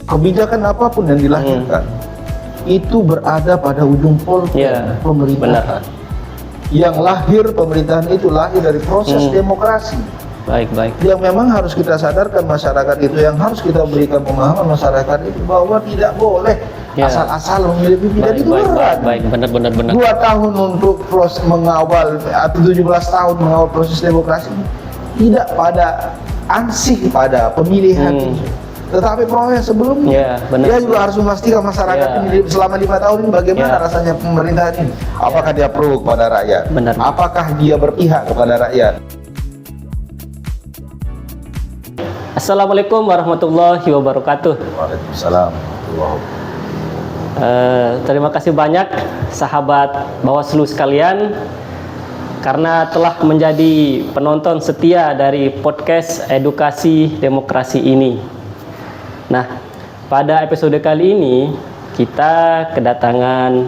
kebijakan apapun yang dilahirkan itu berada pada ujung polpen pemerintahan. Yang lahir pemerintahan itu lahir dari proses demokrasi. Baik. Yang memang harus kita sadarkan masyarakat itu, yang harus kita berikan pemahaman masyarakat itu bahwa tidak boleh asal-asal memilih pimpinan itu berat. Benar. 2 tahun untuk proses mengawal atau 17 tahun mengawal proses demokrasi tidak pada ansih pada pemilihan itu. Tetapi proses sebelumnya dia juga harus memastikan masyarakat ini selama 5 tahun ini bagaimana rasanya pemerintahan ini. Apakah dia pro kepada rakyat? Apakah dia berpihak kepada rakyat? Assalamualaikum warahmatullahi wabarakatuh. Waalaikumsalam warahmatullahi wabarakatuh. Terima kasih banyak sahabat Bawaslu sekalian karena telah menjadi penonton setia dari podcast edukasi demokrasi ini. Nah, pada episode kali ini kita kedatangan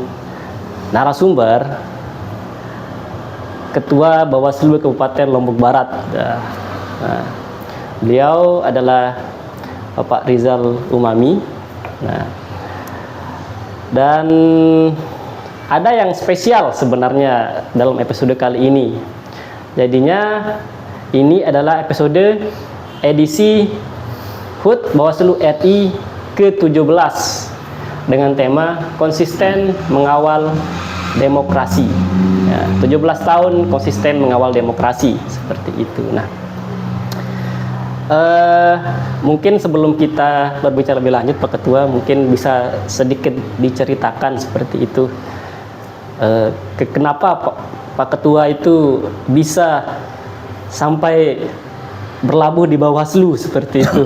narasumber Ketua Bawaslu Kabupaten Lombok Barat. Beliau adalah Bapak Rizal Umami. Nah, dan ada yang spesial sebenarnya dalam episode kali ini. Jadinya ini adalah episode edisi HUT Bawaslu RI ke-17 dengan tema konsisten mengawal demokrasi. 17 tahun konsisten mengawal demokrasi, seperti itu. Nah, mungkin sebelum kita berbicara lebih lanjut, Pak Ketua, mungkin bisa sedikit diceritakan seperti itu. Kenapa Pak Ketua itu bisa sampai berlabuh di Bawaslu seperti itu?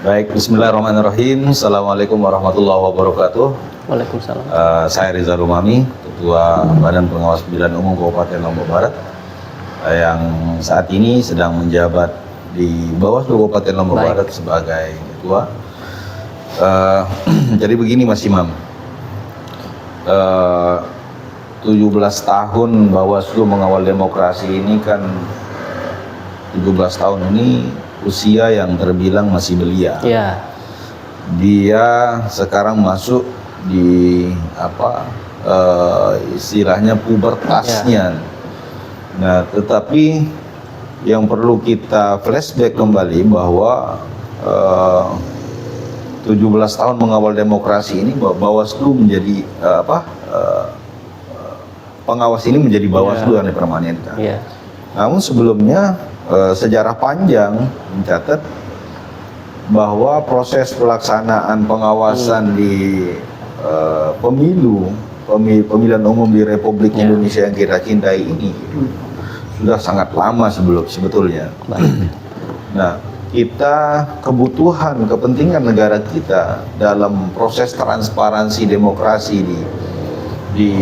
Baik, bismillahirrahmanirrahim. Assalamualaikum warahmatullahi wabarakatuh. Waalaikumsalam. Saya Rizal Umami, Ketua Badan Pengawas Pemilihan Umum Kabupaten Lombok Barat, yang saat ini sedang menjabat di Bawaslu Kabupaten Lombok Barat sebagai ketua. Jadi begini Mas Imam, 17 tahun Bawaslu mengawal demokrasi ini kan, 17 tahun ini usia yang terbilang masih belia. Dia sekarang masuk di istilahnya pubertasnya. Nah, tetapi yang perlu kita flashback kembali bahwa 17 tahun mengawal demokrasi ini, Bawaslu menjadi pengawas ini menjadi Bawaslu yang dipermanenkan. Namun sebelumnya sejarah panjang mencatat bahwa proses pelaksanaan pengawasan di pemilihan umum di Republik Indonesia yang kita cintai ini sudah sangat lama sebetulnya. Nah, kita kebutuhan kepentingan negara kita dalam proses transparansi demokrasi di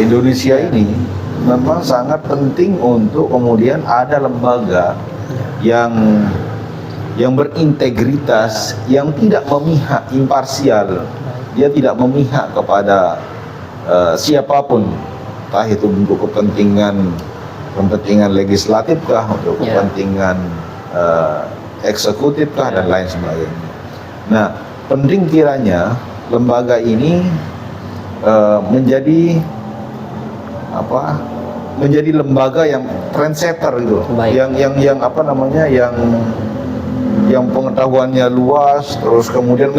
Indonesia ini memang sangat penting untuk kemudian ada lembaga yang berintegritas, yang tidak memihak, imparsial. Dia tidak memihak kepada siapapun, entah itu untuk kepentingan legislatif kah, untuk kepentingan eksekutif kah, dan lain sebagainya. Nah, penting kiranya lembaga ini menjadi lembaga yang trendsetter gitu, yang pengetahuannya luas, terus kemudian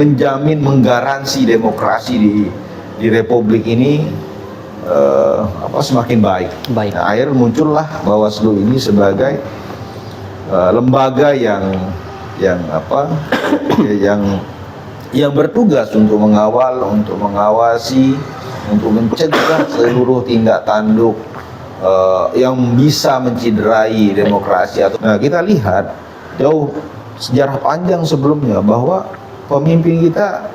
menggaransi demokrasi di Republik ini semakin baik. Nah, akhirnya muncullah Bawaslu ini sebagai lembaga yang bertugas untuk mengawal, untuk mengawasi, untuk mencegah seluruh tindak tanduk yang bisa menciderai demokrasi. Nah, kita lihat jauh sejarah panjang sebelumnya bahwa pemimpin kita,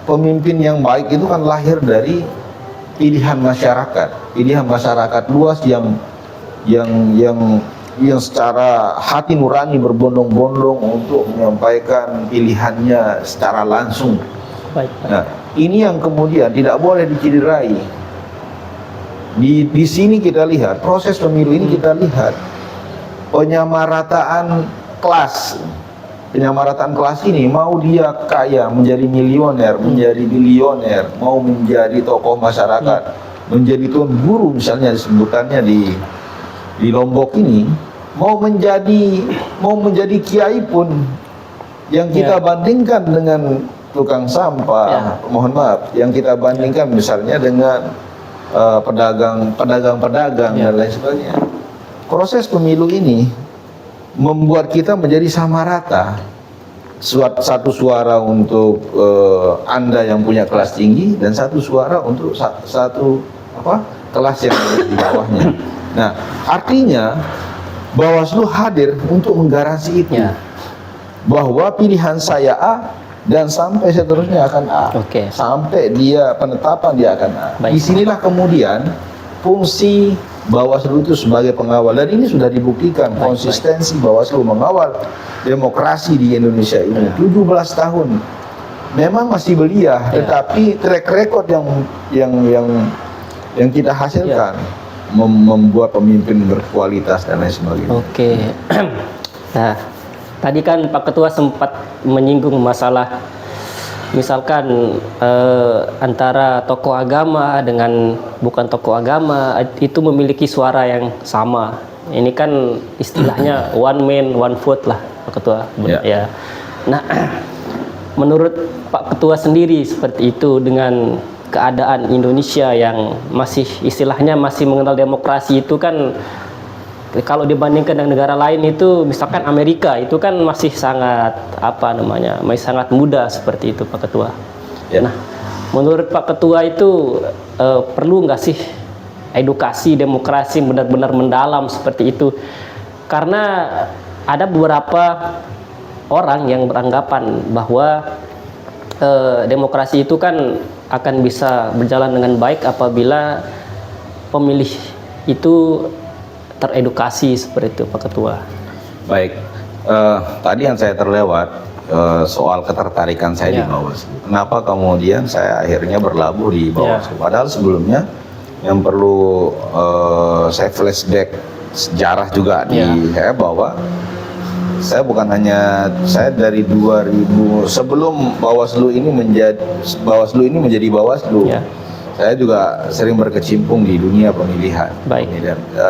pemimpin yang baik itu kan lahir dari pilihan masyarakat luas yang secara hati nurani berbondong-bondong untuk menyampaikan pilihannya secara langsung. Nah, ini yang kemudian tidak boleh diciderai. Di sini kita lihat proses pemilu ini, kita lihat penyamarataan kelas penyamaratan kelas ini, mau dia kaya, menjadi milioner, menjadi bilioner, mau menjadi tokoh masyarakat, menjadi tuan guru misalnya disebutannya di Lombok ini, mau menjadi kiai pun yang kita bandingkan dengan tukang sampah, mohon maaf, yang kita bandingkan misalnya dengan pedagang-pedagang dan lain sebagainya. Proses pemilu ini membuat kita menjadi sama rata. Satu suara untuk Anda yang punya kelas tinggi dan satu suara untuk satu kelas yang di bawahnya. Nah, artinya Bawaslu hadir untuk menggaransi itu. Bahwa pilihan saya A dan sampai seterusnya akan A. Sampai dia penetapan dia akan A. Disinilah kemudian fungsi Bawaslu itu sebagai pengawal, dan ini sudah dibuktikan konsistensi Bawaslu mengawal demokrasi di Indonesia ini 17 tahun. Memang masih belia, tetapi track record yang kita hasilkan membuat pemimpin berkualitas dan lain sebagainya. Nah, tadi kan Pak Ketua sempat menyinggung masalah misalkan antara tokoh agama dengan bukan tokoh agama itu memiliki suara yang sama. Ini kan istilahnya one man one vote lah, Pak Ketua. Ya. Nah, menurut Pak Ketua sendiri seperti itu dengan keadaan Indonesia yang masih istilahnya masih mengenal demokrasi itu kan, kalau dibandingkan dengan negara lain itu misalkan Amerika itu kan masih sangat masih sangat muda seperti itu Pak Ketua. Nah, menurut Pak Ketua itu perlu nggak sih edukasi demokrasi benar-benar mendalam seperti itu? Karena ada beberapa orang yang beranggapan bahwa demokrasi itu kan akan bisa berjalan dengan baik apabila pemilih itu teredukasi seperti itu Pak Ketua. Baik, tadi yang saya terlewat soal ketertarikan saya di Bawaslu. Kenapa kemudian saya akhirnya berlabuh di Bawaslu? Padahal sebelumnya yang perlu saya flashback sejarah juga di saya bahwa saya bukan hanya dari 2000 sebelum Bawaslu ini menjadi Bawaslu. Saya juga sering berkecimpung di dunia pemilihan.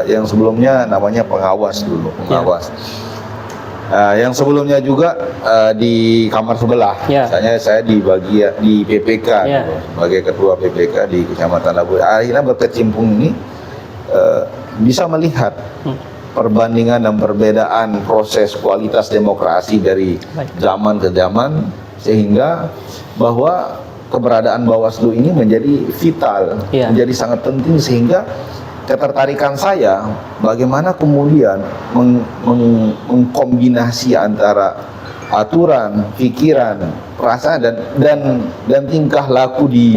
Yang sebelumnya namanya pengawas dulu, pengawas. Yang sebelumnya juga di kamar sebelah. Misalnya saya di PPK, sebagai ketua PPK di Kecamatan Labu. Akhirnya berkecimpung ini bisa melihat perbandingan dan perbedaan proses kualitas demokrasi dari zaman ke zaman, sehingga bahwa keberadaan Bawaslu ini menjadi vital, menjadi sangat penting, sehingga ketertarikan saya bagaimana kemudian mengkombinasi antara aturan, pikiran, perasaan dan tingkah laku di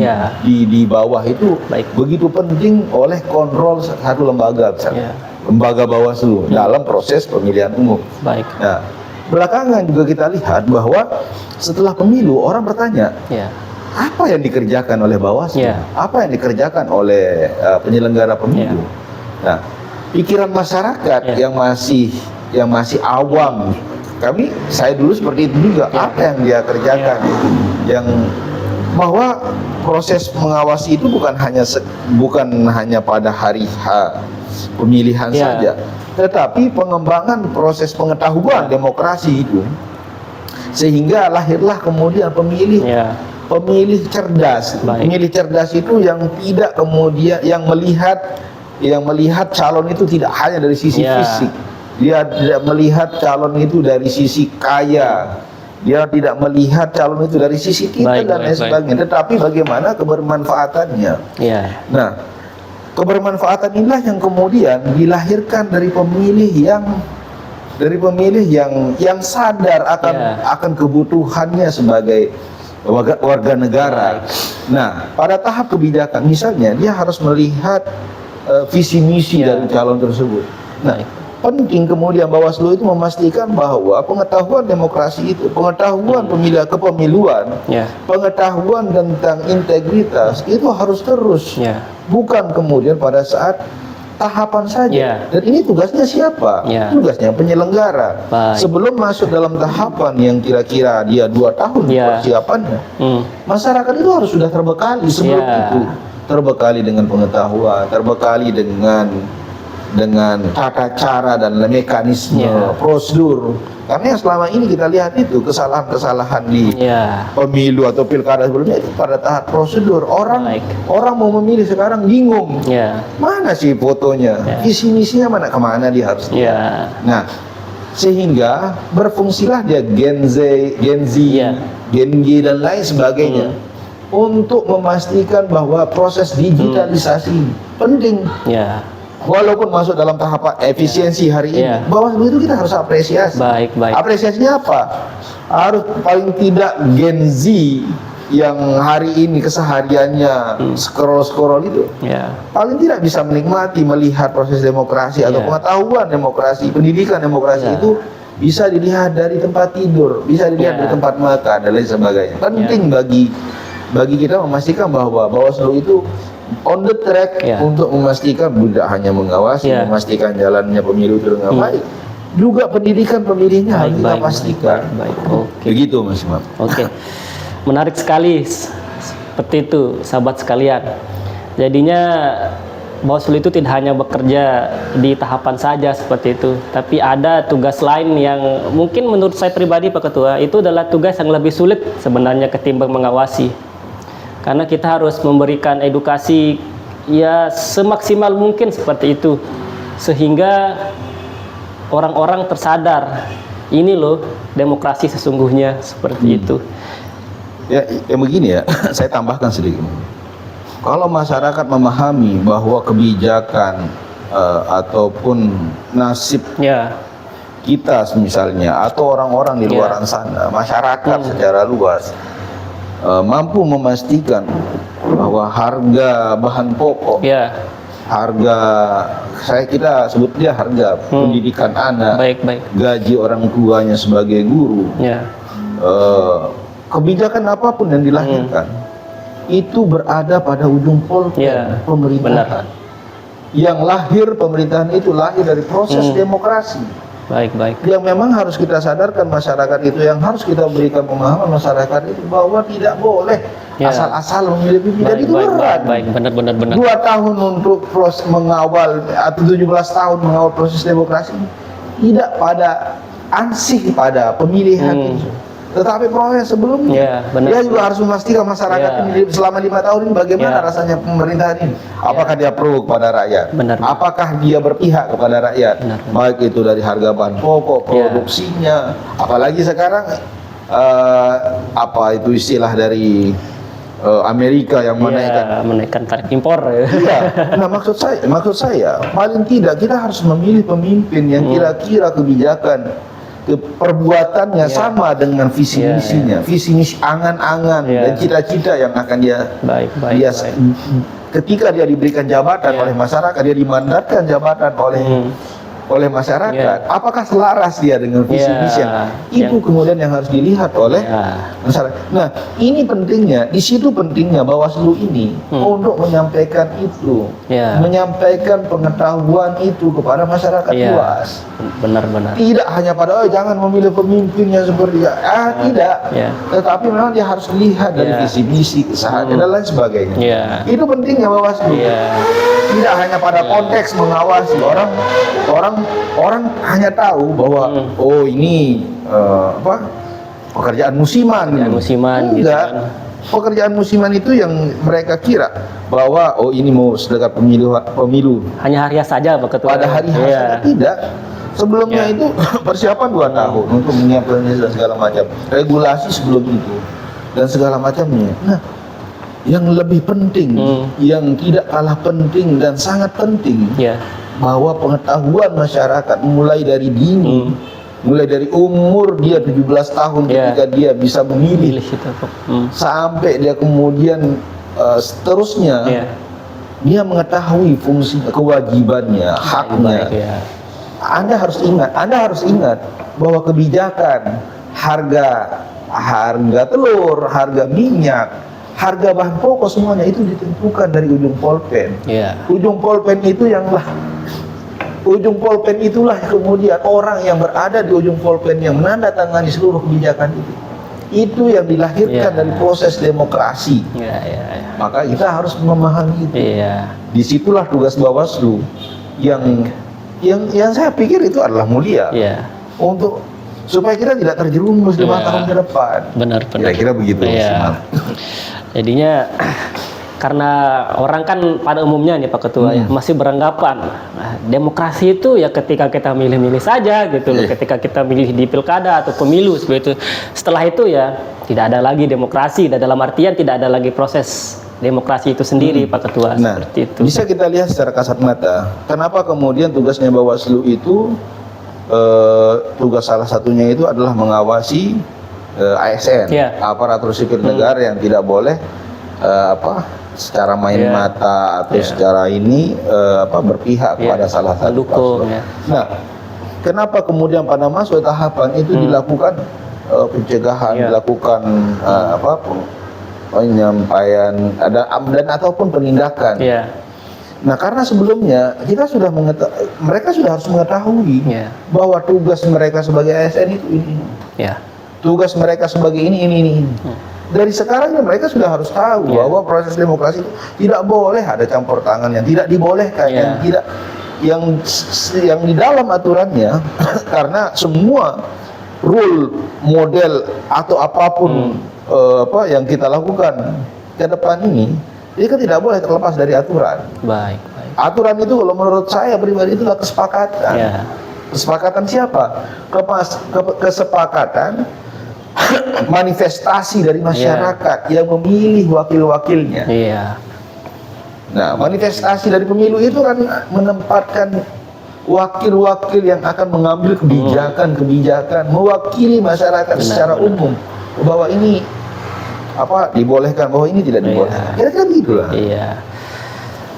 bawah itu begitu penting oleh kontrol satu lembaga, misalnya lembaga Bawaslu dalam proses pemilihan umum. Nah, belakangan juga kita lihat bahwa setelah pemilu orang bertanya, apa yang dikerjakan oleh Bawaslu, apa yang dikerjakan oleh penyelenggara pemilu. Nah, pikiran masyarakat yang masih awam, saya dulu seperti itu juga, apa yang dia kerjakan, yang bahwa proses mengawasi itu bukan hanya pada hari H pemilihan saja, tetapi pengembangan proses pengetahuan demokrasi itu, sehingga lahirlah kemudian pemilih cerdas. Pemilih cerdas itu yang tidak kemudian yang melihat calon itu tidak hanya dari sisi fisik. Dia tidak melihat calon itu dari sisi kaya. Dia tidak melihat calon itu dari sisi kita dan lain sebagainya. Tetapi bagaimana kebermanfaatannya. Nah, kebermanfaatan inilah yang kemudian dilahirkan dari pemilih yang sadar akan kebutuhannya sebagai warga negara. Nah, pada tahap kebijakan misalnya dia harus melihat visi misi dari calon tersebut. Nah, penting kemudian Bawaslu itu memastikan bahwa pengetahuan demokrasi itu, pengetahuan kepemiluan, pengetahuan tentang integritas itu harus terus. Bukan kemudian pada saat tahapan saja. Ya. Dan ini tugasnya siapa? Ya. Tugasnya penyelenggara. Baik. Sebelum masuk dalam tahapan yang kira-kira dia 2 tahun Ya. persiapannya, Hmm. masyarakat itu harus sudah terbekali sebelum Ya. itu. Terbekali dengan pengetahuan, terbekali dengan tata cara dan mekanisme, Ya. prosedur. Karena yang selama ini kita lihat itu kesalahan-kesalahan di Ya. pemilu atau pilkada sebelumnya itu pada tahap prosedur. Orang Baik. mau memilih sekarang bingung. Ya. Mana sih fotonya? Ya. Visi misinya mana, kemana dia harus? Ya. Nah, sehingga berfungsilah dia Gen Z, Ya. Gen G dan lain sebagainya untuk memastikan bahwa proses digitalisasi penting. Ya. Walaupun masuk dalam tahap efisiensi hari ini, Ya. Bawaslu itu kita harus apresiasi. Baik, baik. Apresiasinya apa? Harus paling tidak Gen Z yang hari ini kesehariannya scroll itu, Ya. paling tidak bisa menikmati melihat proses demokrasi atau Ya. pengetahuan demokrasi, pendidikan demokrasi Ya. itu bisa dilihat dari tempat tidur, bisa dilihat Ya. dari tempat makan dan lain sebagainya. Penting bagi kita memastikan bahwa Bawaslu itu on the track Ya. untuk memastikan tidak hanya mengawasi, Ya. memastikan jalannya pemilu itu dengan baik, juga pendidikan pemilihnya harus kita pastikan. Baik. Oke. Begitu Mas Imam. Oke, menarik sekali seperti itu, sahabat sekalian. Jadinya Bawaslu itu tidak hanya bekerja di tahapan saja seperti itu, tapi ada tugas lain yang mungkin menurut saya pribadi Pak Ketua itu adalah tugas yang lebih sulit sebenarnya ketimbang mengawasi. Karena kita harus memberikan edukasi ya semaksimal mungkin seperti itu, sehingga orang-orang tersadar ini loh demokrasi sesungguhnya seperti itu. Ya, begini ya, saya tambahkan sedikit. Kalau masyarakat memahami bahwa kebijakan ataupun nasib Ya, kita misalnya atau orang-orang di luar sana, masyarakat secara luas mampu memastikan bahwa harga bahan pokok, ya, harga kita sebut dia harga pendidikan anak, baik, gaji orang tuanya sebagai guru, ya, kebijakan apapun yang dilahirkan itu berada pada ujung polpen Ya, pemerintahan. Yang lahir pemerintahan itu lahir dari proses demokrasi. baik, Yang memang harus kita sadarkan masyarakat itu, yang harus kita berikan pemahaman masyarakat itu bahwa tidak boleh Ya. asal-asal memilih pimpinan itu berat. baik, benar. 2 tahun untuk proses mengawal atau 17 tahun mengawal proses demokrasi tidak pada ansih pada pemilihan itu. Tetapi proses sebelumnya Ya, benar. dia juga harus memastikan masyarakat Ya. ini selama 5 tahun ini bagaimana Ya. rasanya pemerintahan ini. Apakah dia pro kepada rakyat? Benar. Apakah dia berpihak kepada rakyat? Benar. Baik itu dari harga bahan pokok, Ya. produksinya, apalagi sekarang apa itu istilah dari Amerika yang menaikkan tarif impor. Iya. Nah, maksud saya paling tidak kita harus memilih pemimpin yang kira-kira kebijakan perbuatannya sama dengan visi misinya, visi misi angan-angan dan cita-cita yang akan dia Baik. ketika dia diberikan jabatan oleh masyarakat, dia dimandatkan jabatan oleh masyarakat, apakah selaras dia dengan visi misi itu kemudian yang harus dilihat oleh masyarakat. Nah, ini pentingnya, di situ pentingnya Bawaslu ini untuk menyampaikan itu, menyampaikan pengetahuan itu kepada masyarakat luas. Benar. Tidak hanya pada jangan memilih pemimpin yang seperti tidak, tetapi memang dia harus lihat dari visi misi, kesehatan dan lain sebagainya. Itu pentingnya Bawaslu. Tidak hanya pada konteks mengawasi orang hanya tahu bahwa oh ini pekerjaan musiman. Musiman gitu Enggak. kan. Pekerjaan musiman itu yang mereka kira bahwa oh ini mau sedekat pemilu. Hanya harian saja Pak Ketua. Pada hari tidak. Sebelumnya itu persiapan 2 tahun untuk menyiapkan dan segala macam. Regulasi sebelum itu dan segala macamnya. Nah, yang lebih penting, yang tidak kalah penting dan sangat penting, bahwa pengetahuan masyarakat mulai dari dini, mulai dari umur dia 17 tahun ketika dia bisa memilih, sampai dia kemudian seterusnya, dia mengetahui fungsi kewajibannya, haknya. Anda harus ingat bahwa kebijakan harga telur, harga minyak, harga bahan pokok semuanya itu ditentukan dari ujung polpen. Iya. Ujung polpen itulah kemudian orang yang berada di ujung polpen yang menandatangani seluruh kebijakan itu. Itu yang dilahirkan dari proses demokrasi. Iya. Maka kita harus memahami itu. Iya. Disitulah tugas Bawaslu yang saya pikir itu adalah mulia. Iya. Untuk supaya kita tidak terjerumus 5 tahun ke depan. Benar. Kira-kira begitu. Iya. Jadinya karena orang kan pada umumnya nih Pak Ketua ya masih beranggapan demokrasi itu ya ketika kita milih-milih saja gitu loh, ketika kita milih di pilkada atau pemilu seperti itu. Setelah itu ya tidak ada lagi demokrasi, dan dalam artian tidak ada lagi proses demokrasi itu sendiri Pak Ketua. Nah, seperti itu. bisa kita lihat secara kasat mata. Kenapa kemudian tugasnya Bawaslu itu tugas salah satunya itu adalah mengawasi ASN, aparatur sipil negara yang tidak boleh secara main mata atau secara ini berpihak kepada salah satu paslon. Nah, kenapa kemudian pada masa tahapan itu dilakukan pencegahan, dilakukan penyampaian dan ataupun penindakan. Nah, karena sebelumnya mereka sudah harus mengetahui bahwa tugas mereka sebagai ASN itu ini. Tugas mereka sebagai ini. Dari sekarang mereka sudah harus tahu bahwa proses demokrasi itu tidak boleh ada campur tangan, yang tidak dibolehkan, yang di dalam aturannya karena semua rule, model atau apapun yang kita lakukan ke depan ini kan tidak boleh terlepas dari aturan. Baik. Aturan itu kalau menurut saya pribadi itulah kesepakatan. Kesepakatan siapa? Kesepakatan manifestasi dari masyarakat yang memilih wakil-wakilnya. Nah, manifestasi dari pemilu itu kan menempatkan wakil-wakil yang akan mengambil kebijakan-kebijakan mewakili masyarakat secara umum bahwa ini dibolehkan, bahwa ini tidak dibolehkan. Kira-kira begitulah.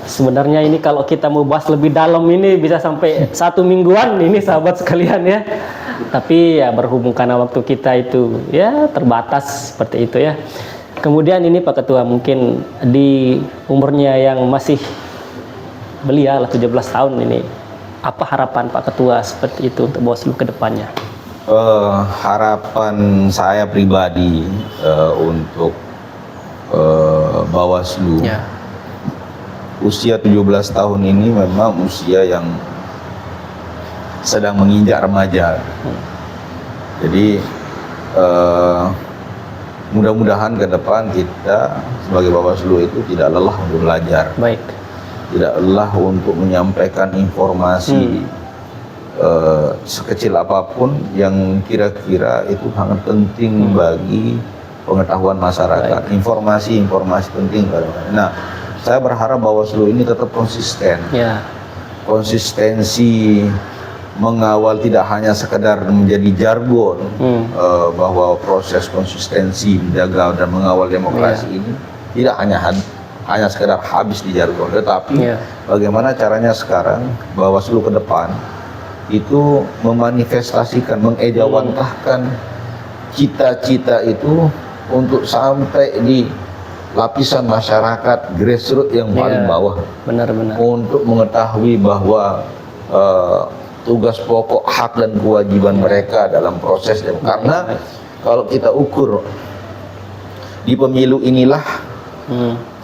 Sebenarnya ini kalau kita mau bahas lebih dalam ini bisa sampai 1 mingguan ini sahabat sekalian ya. Tapi ya berhubung karena waktu kita itu ya terbatas seperti itu ya. Kemudian ini Pak Ketua, mungkin di umurnya yang masih belia lah 17 tahun ini, apa harapan Pak Ketua seperti itu untuk Bawaslu ke depannya? Harapan saya pribadi untuk Bawaslu usia 17 tahun ini memang usia yang sedang menginjak remaja. Jadi mudah-mudahan ke depan kita sebagai Bawaslu itu tidak lelah untuk belajar. Tidak lelah untuk menyampaikan informasi sekecil apapun yang kira-kira itu sangat penting bagi pengetahuan masyarakat. Informasi-informasi penting. Nah, saya berharap Bawaslu ini tetap konsisten. Konsistensi mengawal tidak hanya sekedar menjadi jargon bahwa proses konsistensi menjaga dan mengawal demokrasi ini tidak hanya sekedar habis di jargon, tetapi bagaimana caranya sekarang Bawaslu ke depan itu memanifestasikan, mengejawantahkan cita-cita itu untuk sampai di lapisan masyarakat grassroots yang paling bawah. Benar-benar. Untuk mengetahui bahwa tugas pokok, hak dan kewajiban mereka dalam proses karena kalau kita ukur di pemilu inilah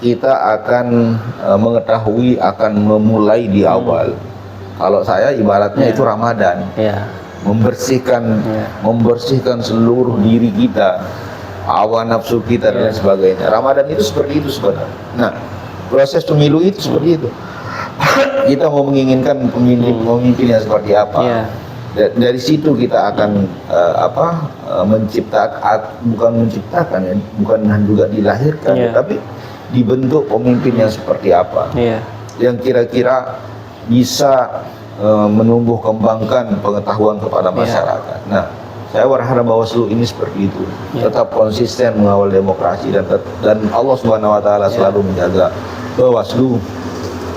kita akan mengetahui, akan memulai di awal. Kalau saya ibaratnya itu Ramadan, membersihkan seluruh diri kita, hawa nafsu kita dan sebagainya. Ramadan itu seperti itu sebenarnya. Nah, proses pemilu itu seperti itu. Kita mau menginginkan pemimpin yang seperti apa. Dari situ kita akan bukan juga dilahirkan, tapi dibentuk pemimpin yang seperti apa, yang kira-kira bisa menumbuh kembangkan pengetahuan kepada masyarakat. Nah, saya berharap Bawaslu ini seperti itu, tetap konsisten mengawal demokrasi dan Allah Subhanahu Wa Taala selalu menjaga Bawaslu,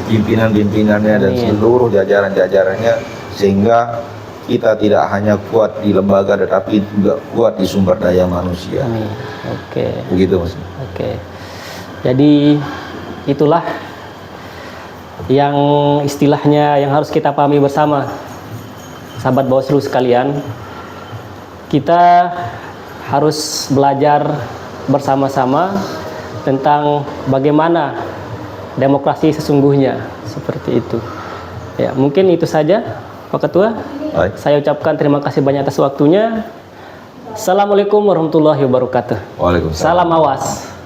pimpinan-pimpinannya dan seluruh jajaran-jajarannya, sehingga kita tidak hanya kuat di lembaga tetapi juga kuat di sumber daya manusia. Oke. Begitu Mas. Oke. Jadi itulah yang istilahnya yang harus kita pahami bersama, sahabat Bawaslu sekalian. Kita harus belajar bersama-sama tentang bagaimana demokrasi sesungguhnya, seperti itu. Ya, mungkin itu saja, Pak Ketua. Baik. Saya ucapkan terima kasih banyak atas waktunya. Assalamualaikum warahmatullahi wabarakatuh. Waalaikumsalam. Salam awas.